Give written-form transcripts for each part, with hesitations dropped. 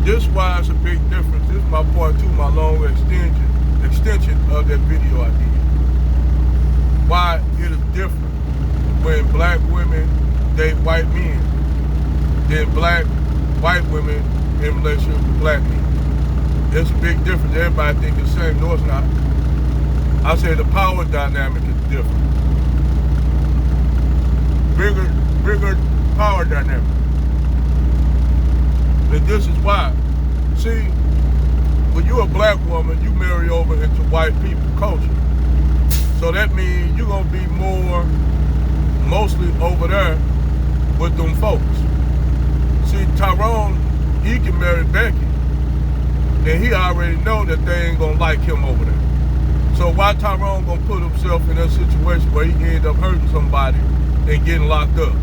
This is why it's a big difference. This is my part two, my long extension of that video I did. Why it is different when black women date white men than white women in relationship with black men. It's a big difference. Everybody think it's the same. No, it's not. I say the power dynamic is different. Bigger power dynamic. And this is why. See, when you're a black woman, you marry over into white people culture. So that means you're gonna be mostly over there with them folks. See, Tyrone, he can marry Becky, and he already know that they ain't gonna like him over there. So why Tyrone gonna put himself in a situation where he end up hurting somebody and getting locked up?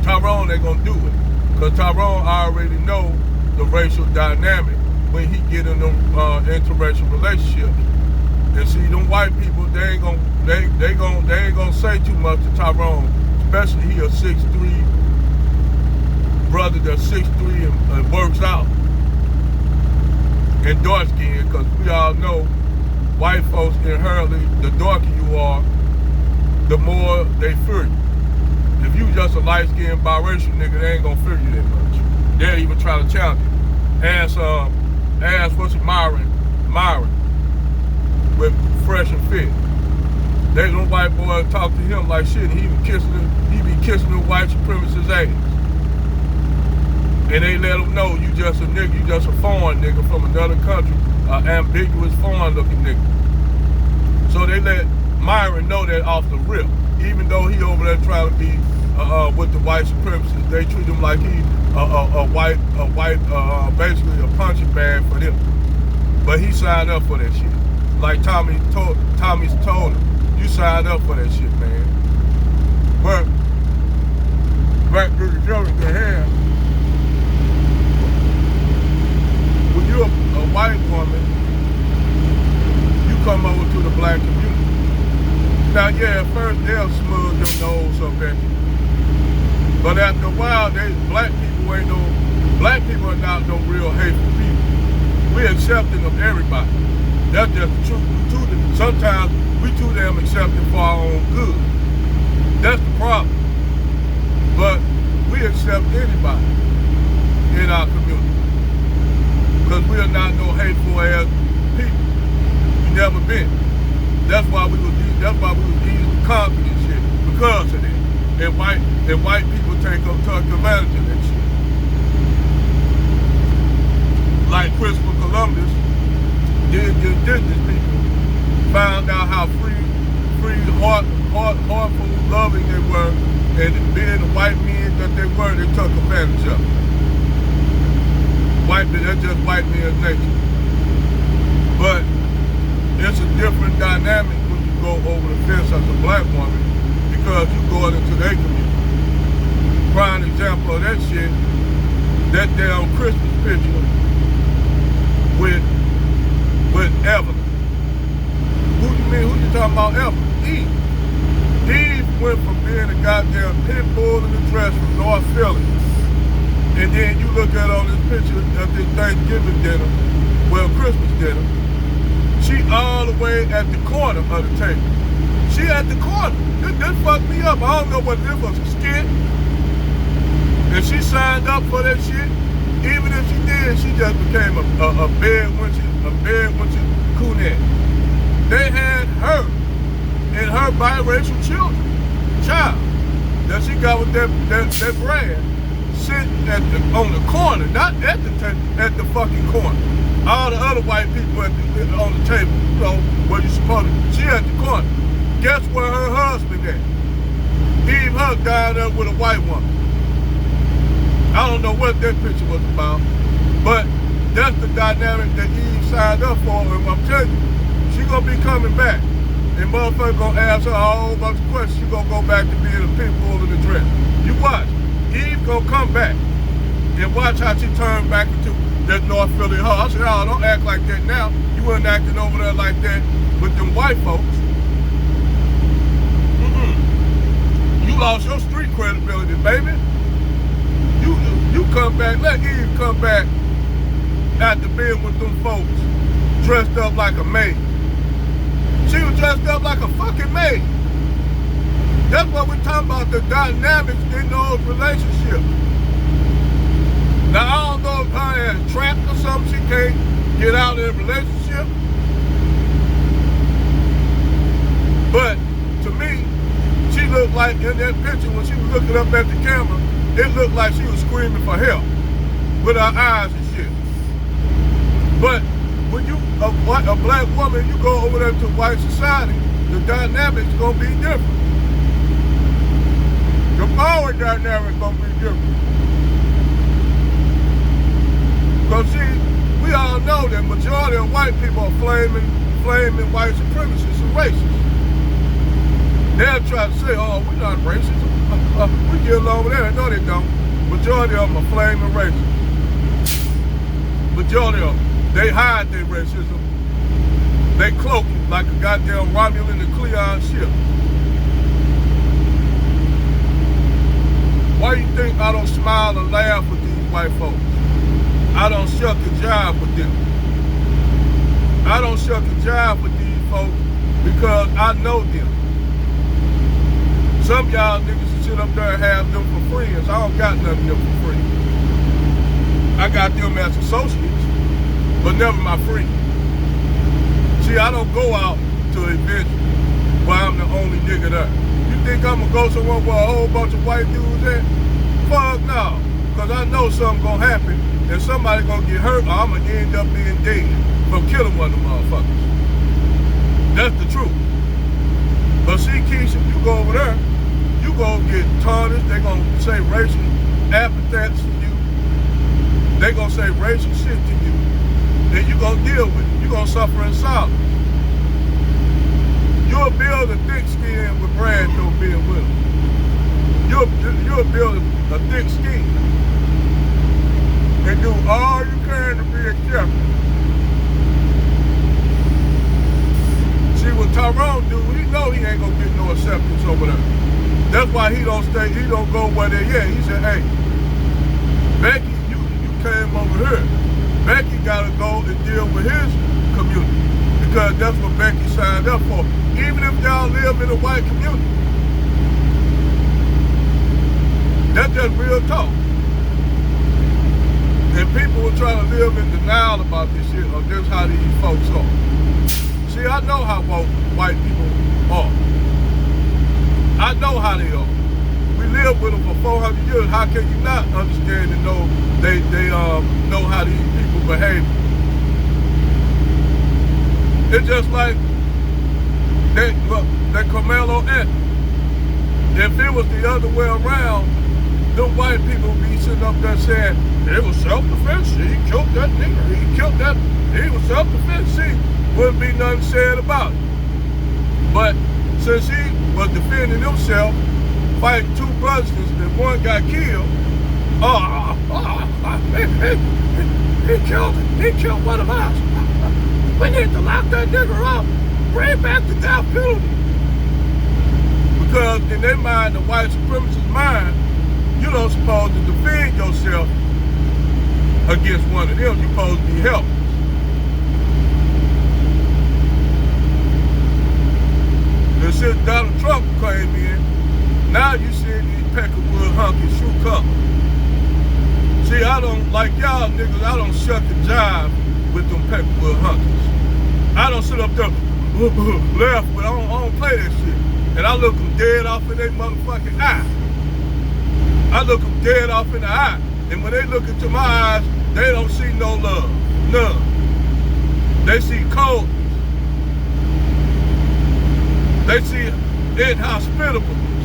Tyrone ain't gonna do it, because Tyrone already know the racial dynamic when he get in them interracial relationships. And see, them white people, they ain't gonna say too much to Tyrone, especially he a 6'3" brother that's 6'3" and works out and dark skinned, because we all know white folks inherently, the darker you are, the more they fear you. If you just a light-skinned biracial nigga, they ain't gonna fear you that much. They'll even try to challenge you. Ask what's it, Myron with Fresh and Fit. They them white boys talk to him like shit, and he be kissing the white supremacist ass. And they let him know you just a nigga, you just a foreign nigga from another country, ambiguous foreign looking nigga. So they let Myron know that off the rip. Even though he over there trying to be with the white supremacists, they treat him like he basically a punching bag for them. But he signed up for that shit. Like Tommy's told him, you signed up for that shit, man. But back to the joke at hand, when you're a white woman, you come over to the black community. Now, yeah, at first they'll smudge your nose up at you. But after a while, black people are not no real hateful people. We're accepting of everybody. That's just the truth. Sometimes we too damn accepting for our own good. That's the problem. But we accept anybody in our community. Because we are not no hateful ass people. We never been. That's why we was easy to conquer this shit, because of that. And white people take advantage of that shit. Like Christopher Columbus did the indigenous people, found out how free, heartful, loving they were, and being the white men that they were, they took advantage of it. That's just white men's nature. But it's a different dynamic when you go over the fence as a black woman, because you going into their community. Prime example of that shit, that damn Christmas picture with Evelyn. Who you talking about, Evelyn? Eve. Eve went from being a goddamn pit bull in the dress from North Philly, and then you look at on this picture of this Thanksgiving dinner, well, Christmas dinner, she all the way at the corner of the table. She at the corner. This fucked me up. I don't know what this was, a skit. And she signed up for that shit. Even if she did, she just became a bed-winching coonette. They had her and her biracial child that she got with that brand sitting on the corner, not at the fucking corner. All the other white people on the table, you know, where you supposed to, she at the corner. Guess where her husband at? Eve Huck died up with a white woman. I don't know what that picture was about, but that's the dynamic that Eve signed up for, and I'm telling you, she gonna be coming back. And motherfuckers gonna ask her a whole bunch of questions. She gonna go back to being a pit bull in the dress. You watch. Eve gonna come back. And watch how she turn back into that North Philly hoe. I said, oh, don't act like that now. You wasn't acting over there like that with them white folks. You lost your street credibility, baby. You come back, let Eve come back after being with them folks dressed up like a maid. She was dressed up like a fucking maid. That's what we're talking about, the dynamics in those relationships. Now, I don't know if her ass trapped or something, she can't get out of the relationship. But to me, she looked like in that picture when she was looking up at the camera, it looked like she was screaming for help with her eyes and shit. But when you, a black woman, you go over there to white society, the dynamics gonna be different. The power dynamic gonna be different. Because see, we all know that majority of white people are flaming white supremacists and racists. They'll try to say, oh, we're not racist. We get along with that. No, they don't. Majority of them are flaming racists. Majority of them, they hide their racism. They cloak it like a goddamn Romulan and Cleon ship. Why do you think I don't smile and laugh with these white folks? I don't shuck and jive with them. I don't shuck and jive with these folks because I know them. Some y'all niggas sit up there and have them for friends. I don't got none of them for free. I got them as associates, but never my friends. See, I don't go out to events where I'm the only nigga there. You think I'm gonna go somewhere where a whole bunch of white dudes at? Fuck no. Cause I know something gonna happen and somebody gonna get hurt or I'm gonna end up being dead from killing one of them motherfuckers. That's the truth. But see, Keisha, you go over there, you gonna get tarnished, they gonna say racial epithets to you. They gonna say racial shit to you. And you gonna deal with it. You gonna suffer in silence. You'll build a thick skin with Brad though being with him. You'll build a thick skin. And do all you can to be accepted. See what Tyrone do, he know he ain't gonna get no acceptance over there. That's why he don't go where they at. He said, hey, Becky, you came over here. Becky gotta go and deal with his community. Because that's what Becky signed up for. Even if y'all live in a white community. That's just real talk. And people will try to live in denial about this shit, or just how these folks are. See, I know how white people are. I know how they are. We lived with them for 400 years. How can you not understand and know they know how these people behave? It's just like that Carmelo Anthony. If it was the other way around, them white people would be sitting up there saying, it was self-defense, he killed that nigga, he was self-defense, see, wouldn't be nothing said about it. But since he was defending himself, fighting two brothers and one got killed, he killed one of us. We need to lock that nigga up, bring back the death penalty. Because in their mind, the white supremacist mind, you don't supposed to defend yourself against one of them. You're supposed to be helpless. And since Donald Trump came in, now you see these Peckerwood hunkies shoe colors. See, I don't, like y'all niggas, I don't shuck and jive with them Peckerwood hunkies. I don't sit up there, laugh, but I don't play that shit. And I look them dead off in their motherfucking eye. I look them dead off in the eye. And when they look into my eyes, they don't see no love. None. They see coldness. They see inhospitableness.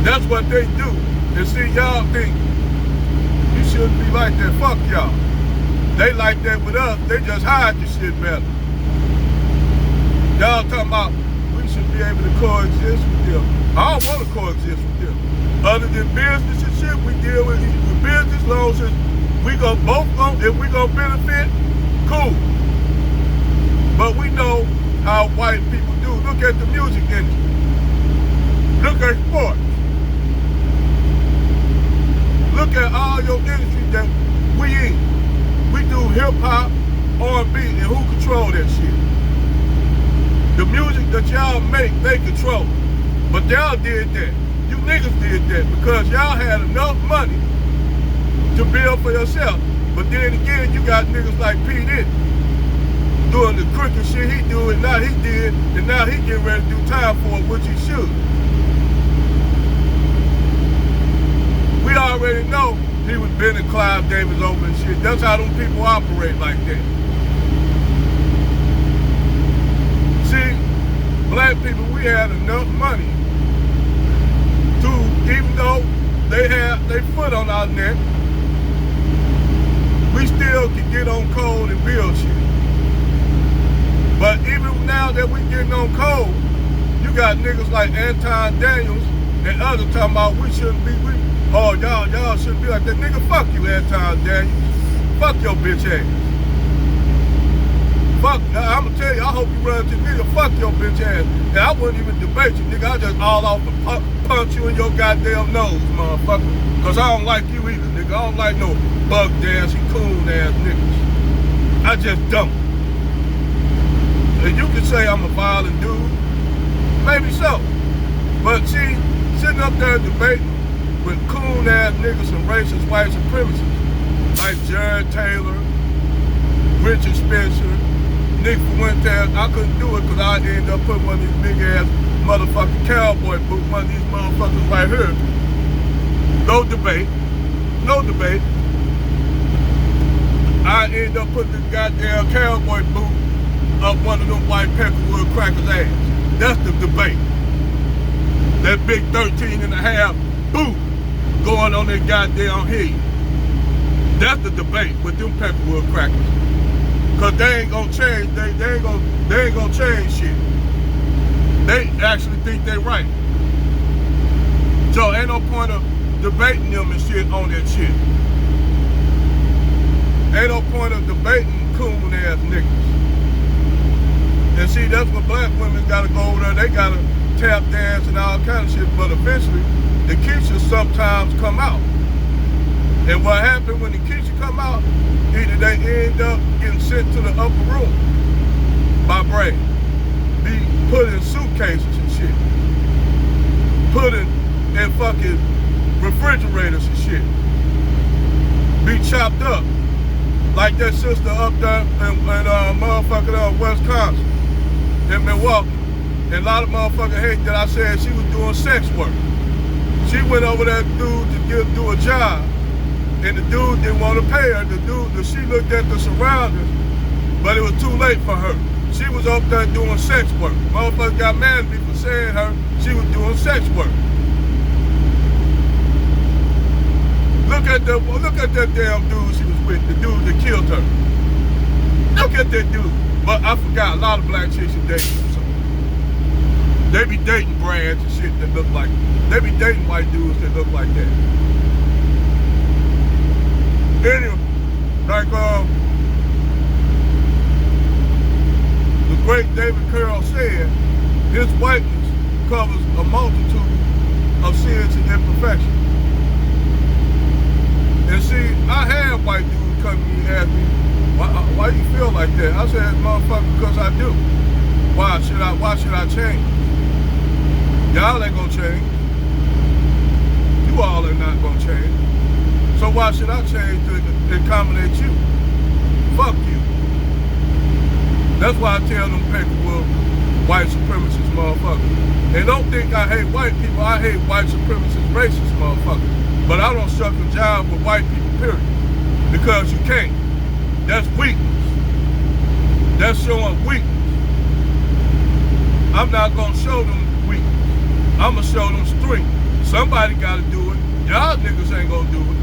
That's what they do. And see, y'all think you shouldn't be like that. Fuck y'all. They like that with us. They just hide the shit better. Y'all talking about we should be able to coexist with them. I don't want to coexist with them. Other than business and shit, we deal with business loans. We go both on, if we gonna benefit, cool. But we know how white people do. Look at the music industry. Look at sports. Look at all your industry that we in. We do hip hop, R&B, and who control that shit? The music that y'all make, they control. But y'all did that. You niggas did that because y'all had enough money to build for yourself. But then again, you got niggas like P. Diddy doing the crooked shit he do, and now he did, and now he getting ready to do time for it, which he should. We already know he was bending Clive Davis over and shit. That's how them people operate like that. See, black people, we had enough money to, even though they had their foot on our neck, we still can get on code and build shit. But even now that we getting on code, you got niggas like Anton Daniels and others talking about we shouldn't be, y'all shouldn't be like that. Nigga, fuck you, Anton Daniels. Fuck your bitch ass. Fuck, I'ma tell you, I hope you run to nigga, fuck your bitch ass. And I wouldn't even debate you, nigga. I just all off and punch you in your goddamn nose, motherfucker. Cause I don't like you either, nigga. I don't like no bug dancing, coon ass niggas. I just don't. And you can say I'm a violent dude, maybe so. But see, sitting up there debating with coon ass niggas and racist white supremacists like Jared Taylor, Richard Spencer, Nick Fuentes, I couldn't do it because I ended up putting one of these big ass motherfucking cowboy boots, one of these motherfuckers right here. No debate. No debate. I ended up putting this goddamn cowboy boot up one of them white peckerwood crackers' ass. That's the debate. That big 13 and a half boot going on their goddamn head. That's the debate with them peckerwood crackers. Cause they ain't gonna change, they ain't gonna change shit. They actually think they right. So ain't no point of debating them and shit on that shit. Ain't no point of debating coon ass niggas. And see, that's what black women gotta go over there. They gotta tap dance and all kind of shit. But eventually, the Keisha sometimes come out. And what happened when the Keisha come out, either they end up getting sent to the upper room by Brady, be put in suitcases and shit, put in fucking refrigerators and shit, be chopped up like that sister up there in motherfucking Wisconsin, in Milwaukee. And a lot of motherfuckers hate that I said she was doing sex work. She went over that dude to do a job, and the dude didn't want to pay her. She looked at the surroundings, but it was too late for her. She was up there doing sex work. Motherfuckers got mad at me for saying she was doing sex work. Look at that damn dude she was with, the dude that killed her. Look at that dude. But I forgot, a lot of black chicks are dating him. So they be dating brands and shit that look like, they be dating white dudes that look like that. Anyway, like the great David Carroll said, his whiteness covers a multitude of sins and imperfections. And see, I had white dudes come to me and ask me, why you feel like that? I said, motherfucker, because I do. Why should I change? Y'all ain't gonna change. You all are not gonna change. So why should I change to accommodate you? Fuck you. That's why I tell them peckerwood white supremacist motherfuckers. And don't think I hate white people, I hate white supremacist racist motherfuckers. But I don't shuck and jive with white people, period. Because you can't. That's weakness. That's showing weakness. I'm not gonna show them weakness. I'm gonna show them strength. Somebody gotta do it. Y'all niggas ain't gonna do it.